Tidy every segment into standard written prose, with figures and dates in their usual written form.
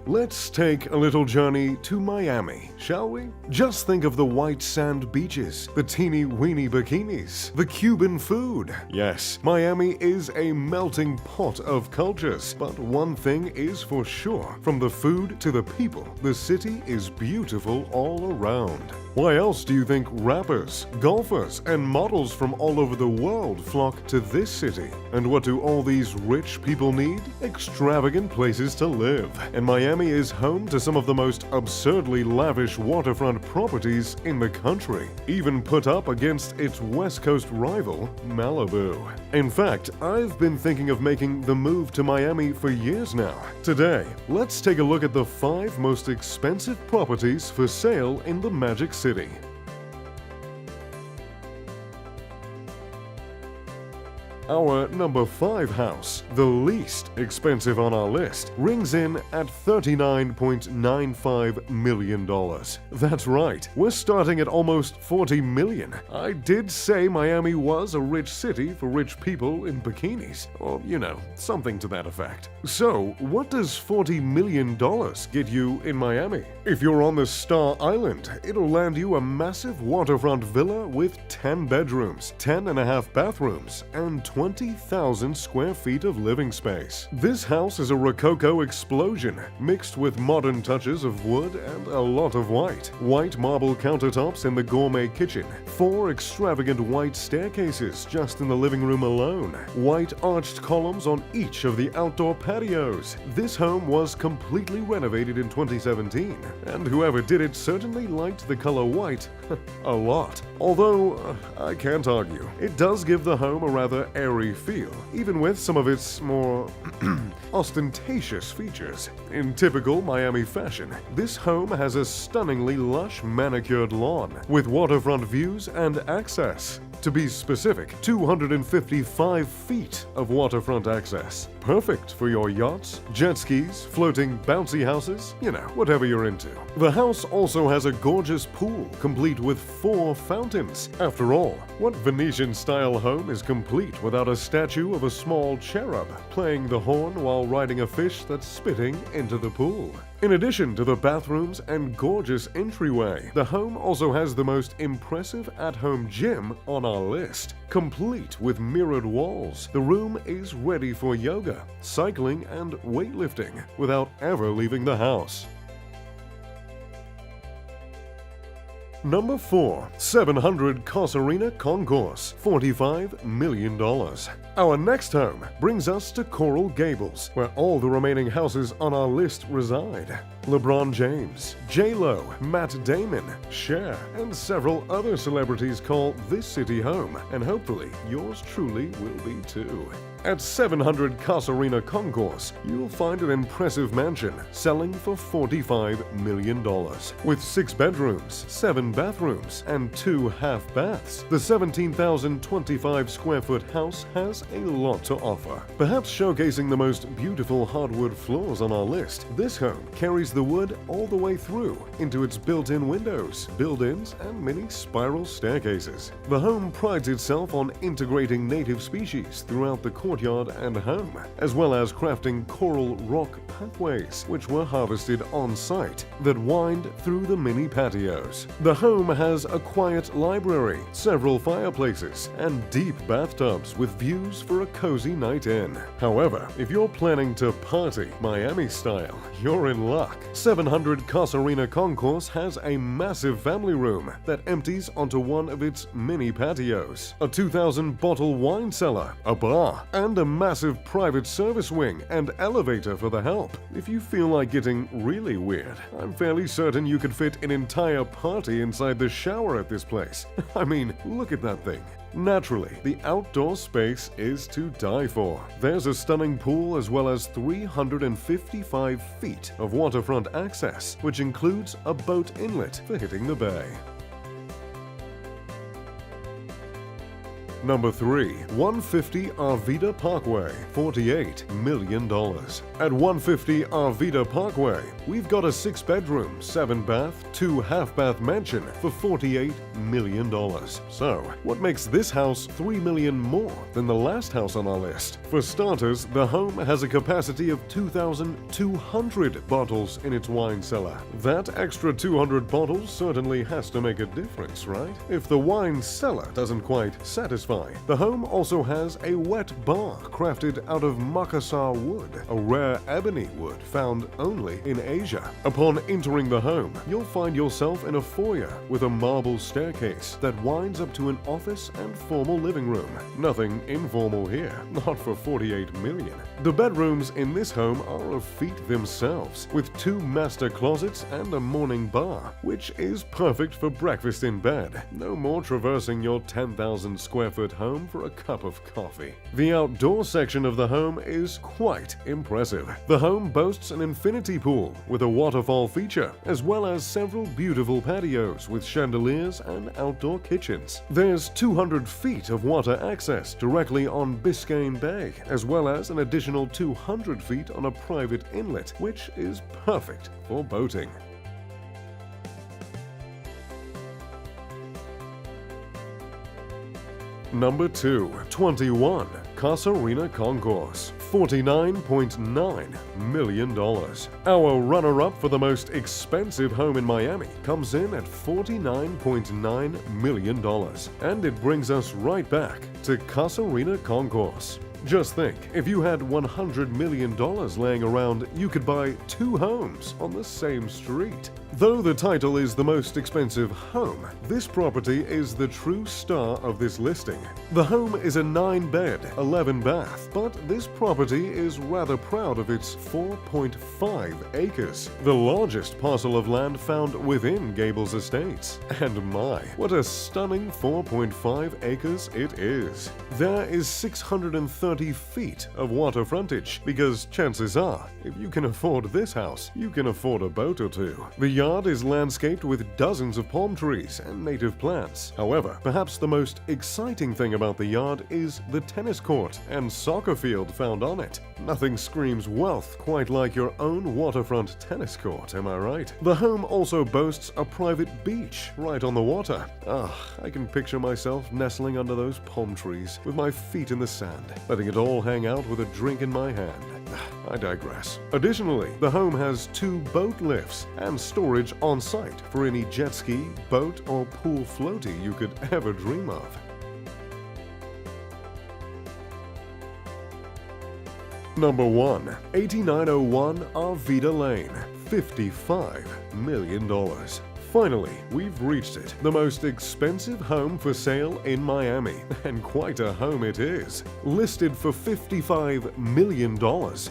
Let's take a little journey to Miami, shall we? Just think of the white sand beaches, the teeny-weeny bikinis, the Cuban food. Yes, Miami is a melting pot of cultures, but one thing is for sure. From the food to the people, the city is beautiful all around. Why else do you think rappers, golfers, and models from all over the world flock to this city? And what do all these rich people need? Extravagant places to live. And Miami is home to some of the most absurdly lavish waterfront properties in the country, even put up against its West Coast rival, Malibu. In fact, I've been thinking of making the move to Miami for years now. Today, let's take a look at the 5 most expensive properties for sale in the Magic City. Our number 5 house, the least expensive on our list, rings in at $39.95 million. That's right, we're starting at almost $40 million. I did say Miami was a rich city for rich people in bikinis, or, you know, something to that effect. So, what does $40 million get you in Miami? If you're on the Star Island, it'll land you a massive waterfront villa with 10 bedrooms, 10.5 bathrooms, and 20,000 square feet of living space. This house is a Rococo explosion, mixed with modern touches of wood and a lot of white. White marble countertops in the gourmet kitchen, 4 extravagant white staircases just in the living room alone, white arched columns on each of the outdoor patios. This home was completely renovated in 2017, and whoever did it certainly liked the color white a lot. Although, I can't argue, it does give the home a rather airy feel, even with some of its more ostentatious features. In typical Miami fashion, this home has a stunningly lush manicured lawn with waterfront views and access. To be specific, 255 feet of waterfront access. Perfect for your yachts, jet skis, floating bouncy houses, you know, whatever you're into. The house also has a gorgeous pool, complete with 4 fountains. After all, what Venetian-style home is complete without a statue of a small cherub playing the horn while riding a fish that's spitting into the pool? In addition to the bathrooms and gorgeous entryway, the home also has the most impressive at-home gym on our list. Complete with mirrored walls, the room is ready for yoga, cycling, and weightlifting without ever leaving the house. Number 4. 700 Casuarina Concourse, $45 million. Our next home brings us to Coral Gables, where all the remaining houses on our list reside. LeBron James, J-Lo, Matt Damon, Cher, and several other celebrities call this city home, and hopefully yours truly will be too. At 700 Casuarina Concourse, you'll find an impressive mansion selling for $45 million. With 6 bedrooms, 7 bathrooms, and 2 half baths, the 17,025 square foot house has a lot to offer. Perhaps showcasing the most beautiful hardwood floors on our list, this home carries the wood all the way through into its built-in windows, build-ins, and mini spiral staircases. The home prides itself on integrating native species throughout the courtyard and home, as well as crafting coral rock pathways, which were harvested on-site, that wind through the mini patios. The home has a quiet library, several fireplaces, and deep bathtubs with views for a cozy night in. However, if you're planning to party Miami style, you're in luck. 700 Casuarina Concourse has a massive family room that empties onto one of its mini patios, a 2,000-bottle wine cellar, a bar, and a massive private service wing and elevator for the help. If you feel like getting really weird, I'm fairly certain you could fit an entire party inside the shower at this place. I mean, look at that thing. Naturally, the outdoor space is to die for. There's a stunning pool as well as 355 feet of waterfront access, which includes a boat inlet for hitting the bay. Number 3. 150 Arvida Parkway, $48 million. At 150 Arvida Parkway, we've got a 6-bedroom, 7-bath, 2 half-bath mansion for $48 million. So, what makes this house $3 million more than the last house on our list? For starters, the home has a capacity of 2,200 bottles in its wine cellar. That extra 200 bottles certainly has to make a difference, right? If the wine cellar doesn't quite satisfy, the home also has a wet bar crafted out of Makassar wood, a rare ebony wood found only in Asia. Upon entering the home, you'll find yourself in a foyer with a marble staircase that winds up to an office and formal living room. Nothing informal here, not for $48 million. The bedrooms in this home are a feat themselves, with 2 master closets and a morning bar, which is perfect for breakfast in bed. No more traversing your 10,000 square foot home for a cup of coffee. The outdoor section of the home is quite impressive. The home boasts an infinity pool with a waterfall feature, as well as several beautiful patios with chandeliers and outdoor kitchens. There's 200 feet of water access directly on Biscayne Bay, as well as an additional 200 feet on a private inlet, which is perfect for boating. Number 2. 21 Casuarina Concourse, $49.9 million. Our runner-up for the most expensive home in Miami comes in at $49.9 million, and it brings us right back to Casuarina Concourse. Just think, if you had $100 million laying around, you could buy 2 homes on the same street. Though the title is the most expensive home, this property is the true star of this listing. The home is a 9-bed, 11-bath, but this property is rather proud of its 4.5 acres, the largest parcel of land found within Gables Estates. And my, what a stunning 4.5 acres it is. There is 630 feet of water frontage, because chances are, if you can afford this house, you can afford a boat or two. The yard is landscaped with dozens of palm trees and native plants. However, perhaps the most exciting thing about the yard is the tennis court and soccer field found on it. Nothing screams wealth quite like your own waterfront tennis court, am I right? The home also boasts a private beach right on the water. I can picture myself nestling under those palm trees with my feet in the sand, letting it all hang out with a drink in my hand. I digress. Additionally, the home has 2 boat lifts and storage on site for any jet ski, boat, or pool floaty you could ever dream of. Number 1. 8901 Arvida Lane, $55 million. Finally, we've reached it, the most expensive home for sale in Miami, and quite a home it is. Listed for $55 million,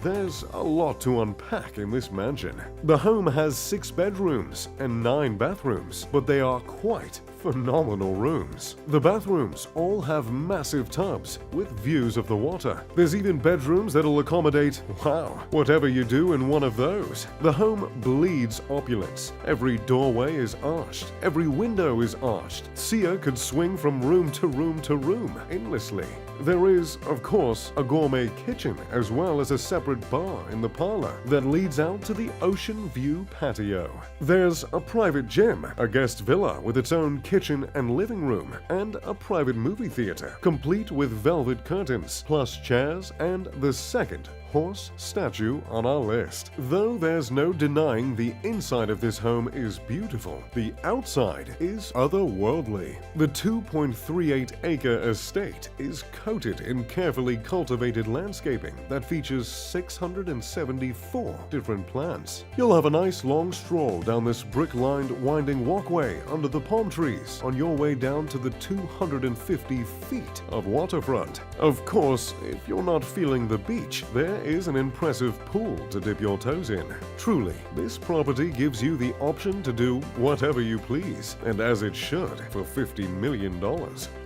there's a lot to unpack in this mansion. The home has 6 bedrooms and 9 bathrooms, but they are quite phenomenal rooms. The bathrooms all have massive tubs with views of the water. There's even bedrooms that'll accommodate, wow, whatever you do in one of those. The home bleeds opulence. Every doorway is arched. Every window is arched. Sia could swing from room to room to room endlessly. There is, of course, a gourmet kitchen as well as a separate bar in the parlor that leads out to the ocean view patio. There's a private gym, a guest villa with its own kitchen and living room, and a private movie theater, complete with velvet curtains, plush chairs, and the second horse statue on our list. Though there's no denying the inside of this home is beautiful, the outside is otherworldly. The 2.38-acre estate is coated in carefully cultivated landscaping that features 674 different plants. You'll have a nice long stroll down this brick-lined winding walkway under the palm trees on your way down to the 250 feet of waterfront. Of course, if you're not feeling the beach, there is an impressive pool to dip your toes in. Truly, this property gives you the option to do whatever you please, and as it should, for $50 million.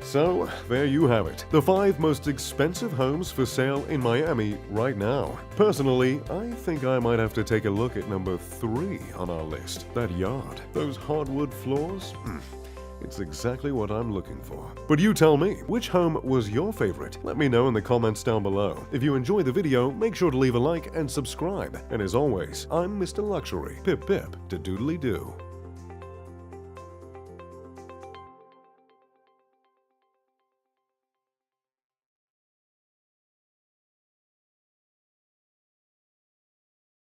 So, there you have it, the 5 most expensive homes for sale in Miami right now. Personally, I think I might have to take a look at number 3 on our list, that yard. Those hardwood floors? It's exactly what I'm looking for. But you tell me, which home was your favorite? Let me know in the comments down below. If you enjoyed the video, make sure to leave a like and subscribe. And as always, I'm Mr. Luxury. Pip pip to doodly doo.